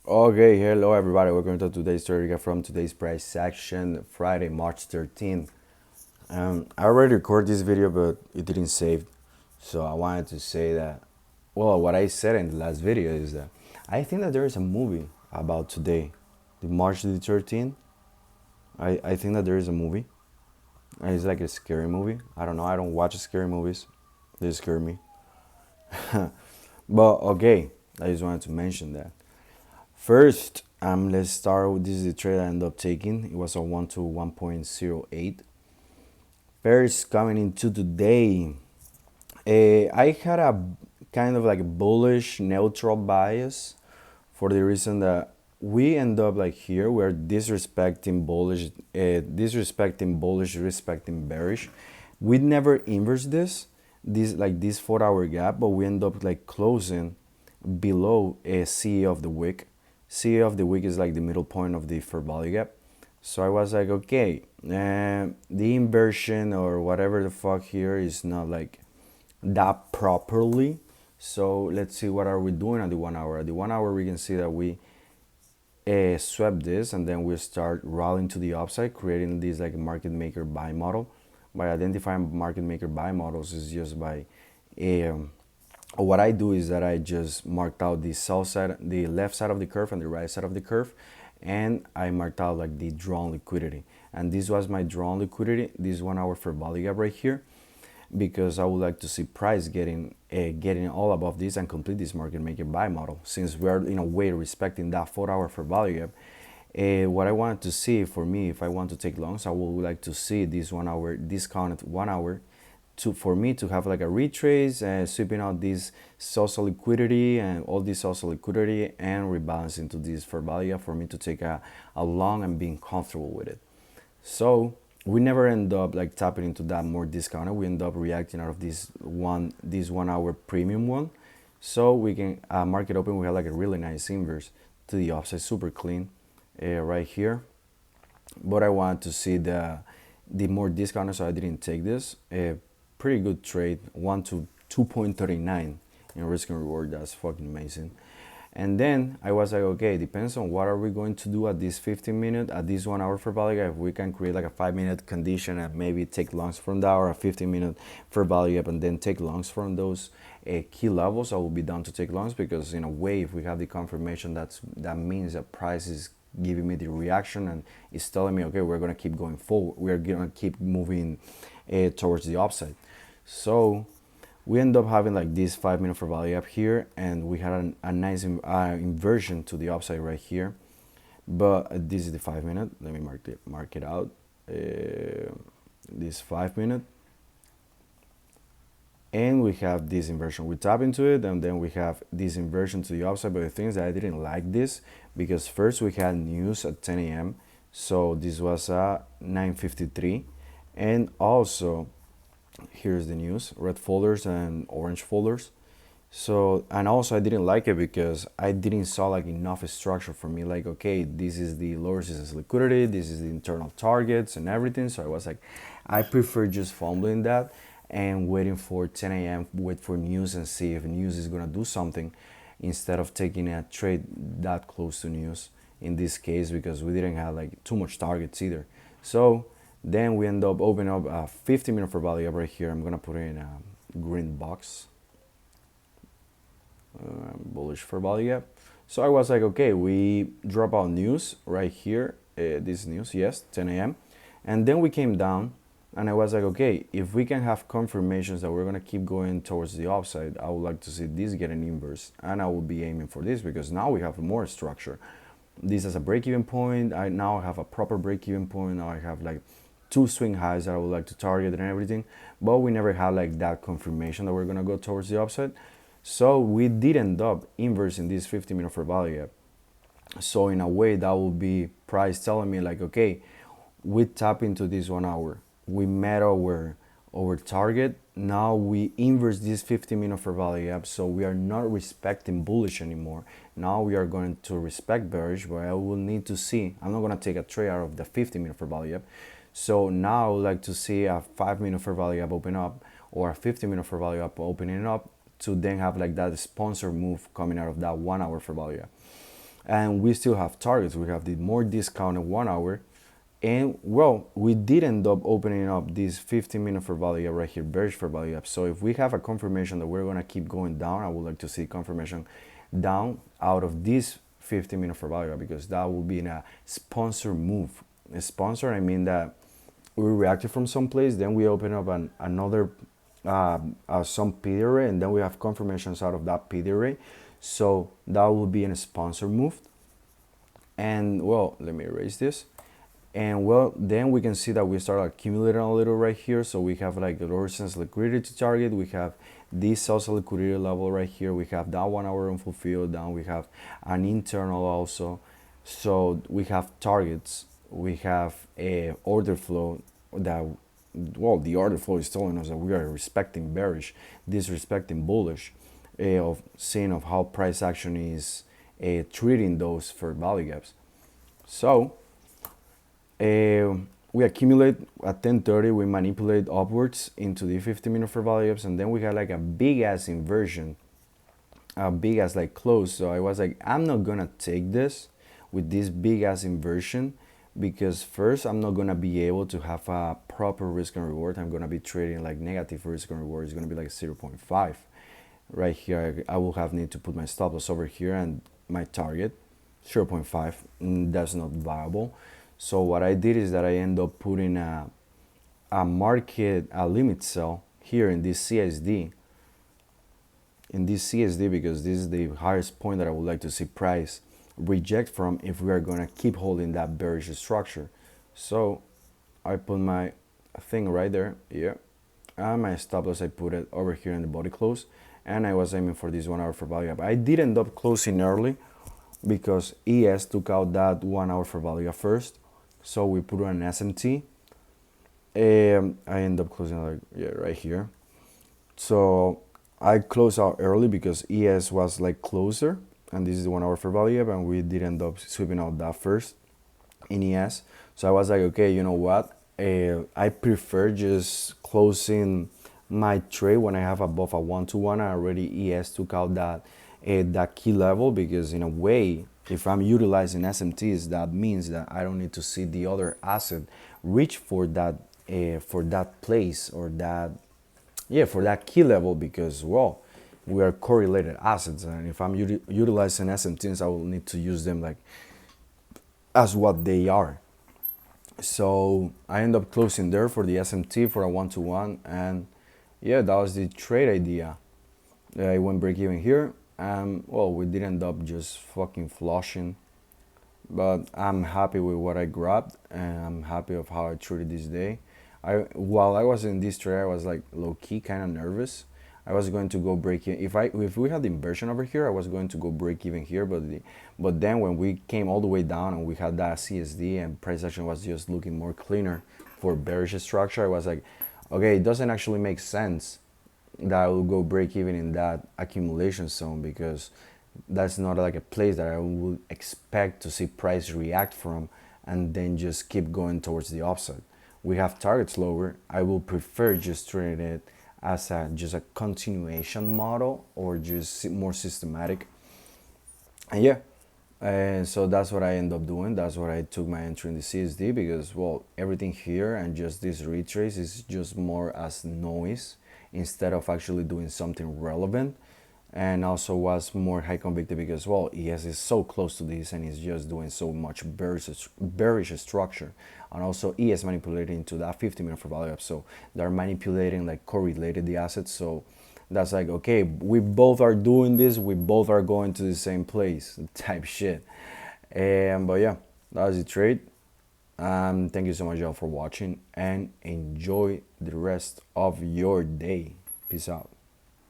Okay, hello everybody. Welcome to today's story from today's price section, Friday, March 13th. I already recorded this video, but it didn't save. So I wanted to say that, well, what I said in the last video is that I think that there is a movie about today, the March the 13th. I think that there is a movie. It's like a scary movie. I don't know. I don't watch scary movies. They scare me. But okay, I just wanted to mention that. First, let's start with this is the trade I ended up taking. It was a 1 to 1.08. First, coming into today, I had a kind of like a bullish neutral bias for the reason that we end up like here. We're disrespecting bullish, respecting bearish. We never inverse this 4 hour gap, but we end up like closing below a CA of the week. CA of the week is like the middle point of the fair value gap. So I was like, okay, the inversion or whatever the fuck here is not like that properly. So let's see what are we doing at the 1 hour. At the 1 hour, we can see that we swept this and then we start rallying to the upside, creating this like market maker buy model. By identifying market maker buy models is just by um, what I do is that I just marked out the sell side, the left side of the curve and the right side of the curve, and I marked out like the drawn liquidity. And this was my drawn liquidity, this 1 hour fair value gap right here, because I would like to see price getting all above this and complete this market maker buy model. Since we are in a way respecting that 4 hour fair value gap, what I wanted to see for me, if I want to take longs, I would like to see this 1 hour discounted 1 hour to for me to have like a retrace and sweeping out this social liquidity and all this social liquidity and rebalancing to this fair value for me to take a long and being comfortable with it. So we never end up like tapping into that more discounted. We end up reacting out of this 1 hour premium one. So we can market open. We have like a really nice inverse to the upside, super clean, right here. But I wanted to see the more discounted, so I didn't take this. A pretty good trade, 1 to 2.39 in risk and reward. That's fucking amazing. And then I was like, okay, depends on what are we going to do at this 15 minute, at this 1 hour for value gap. If we can create like a 5 minute condition and maybe take longs from that or a 15 minute for value gap and then take longs from those key levels, I will be down to take longs because in a way, if we have the confirmation, that means that price is giving me the reaction and it's telling me, okay, we're gonna keep going forward. We're gonna keep moving towards the upside. So we end up having like this 5 minute for value up here and we had a nice inversion to the upside right here, but this is the 5 minute. Let me mark it out. This 5 minute, and we have this inversion. We tap into it and then we have this inversion to the upside. But the thing is that I didn't like this because first we had news at 10 a.m. So this was 9:53, and also here's the news: red folders and orange folders. So, and also I didn't like it because I didn't saw like enough structure for me. Like, okay, this is the lower resistance liquidity, this is the internal targets and everything. So I was like, I prefer just fumbling that and waiting for 10 a.m. wait for news and see if news is gonna do something instead of taking a trade that close to news in this case because we didn't have like too much targets either. So then we end up opening up a 50 minute for value up right here. I'm gonna put it in a green box, bullish for value gap. So I was like, okay, we drop out news right here. This news, yes, 10 a.m. And then we came down and I was like, okay, if we can have confirmations that we're gonna keep going towards the upside, I would like to see this get an inverse, and I will be aiming for this because now we have more structure. This is a break-even point. I now have a proper break-even point. Now I have like two swing highs that I would like to target and everything, but we never had like that confirmation that we're gonna go towards the upside. So we did end up inversing this 50 minute for value gap. So in a way that will be price telling me like, okay, we tap into this 1 hour, we met our target, now we inverse this 50 minute for value gap, so we are not respecting bullish anymore. Now we are going to respect bearish, but I will need to see, I'm not going to take a trade out of the 50 minute for value gap. So now I would like to see a 5 minute for value gap open up or a 50 minute for value gap opening up to then have like that sponsor move coming out of that 1 hour for value gap. and we still have targets. We have the more discounted 1 hour, and well, we did end up opening up this 15-minute fair value gap right here, bearish fair value gap. So if we have a confirmation that we're gonna keep going down, I would like to see confirmation down out of this 15-minute fair value gap, because that will be in a sponsor move. A sponsor, I mean that we reacted from some place, then we open up another some PD array, and then we have confirmations out of that PD array. So that will be in a sponsor move. And well, let me erase this. And well, then we can see that we start accumulating a little right here. So we have like the lower sense liquidity target. We have this also liquidity level right here. We have that 1 hour unfulfilled. Down we have an internal also. So we have targets. We have a order flow that, well, the order flow is telling us that we are respecting bearish, disrespecting bullish, of seeing of how price action is treating those fair value gaps. So we accumulate at 10:30, we manipulate upwards into the 50-minute fair value gaps, and then we got like a big ass inversion, a big ass like close. So I was like, I'm not gonna take this with this big ass inversion, because first, I'm not gonna be able to have a proper risk and reward. I'm gonna be trading like negative risk and reward. It's gonna be like 0.5 right here. I will have need to put my stop loss over here, and my target 0.5. That's not viable. So what I did is that I end up putting a limit sell here in this CSD, because this is the highest point that I would like to see price reject from if we are going to keep holding that bearish structure. So I put my thing right there, yeah, and my stop loss, I put it over here in the body close, and I was aiming for this 1 hour for value gap. I did end up closing early because ES took out that 1 hour for value gap first, so we put on an SMT, and I end up closing like, yeah, right here. So I closed out early because ES was like closer, and this is the 1 hour for value gap, and we did end up sweeping out that first in ES. So I was like, okay, you know what? I prefer just closing my trade when I have above a 1-to-1. I already ES took out that key level, because in a way, if I'm utilizing SMTs, that means that I don't need to see the other asset reach for that place, or that, yeah, for that key level, because, well, we are correlated assets, and if I'm utilizing SMTs, I will need to use them like as what they are. So I end up closing there for the SMT for a 1-to-1, and yeah, that was the trade idea. I went break even here, and well, we did end up just fucking flushing, but I'm happy with what I grabbed, and I'm happy of how I traded this day. While I was in this trade, I was like low key kind of nervous. I was going to go break even. If we had the inversion over here, I was going to go break even here, but then when we came all the way down and we had that CSD and price action was just looking more cleaner for bearish structure, I was like, okay, it doesn't actually make sense that I will go break even in that accumulation zone, because that's not like a place that I would expect to see price react from and then just keep going towards the upside. We have targets lower. I will prefer just trading it as just a continuation model, or just more systematic. And yeah, and so that's what I end up doing. That's what I took my entry in the CSD, because, well, everything here and just this retrace is just more as noise instead of actually doing something relevant. And also was more high convicted because, well, ES is so close to this and he's just doing so much bearish structure. And also ES manipulating into that 50-minute for value up. So they're manipulating, like, correlated the assets. So that's like, okay, we both are doing this, we both are going to the same place type shit. But yeah, that was the trade. Thank you so much, y'all, for watching, and enjoy the rest of your day. Peace out.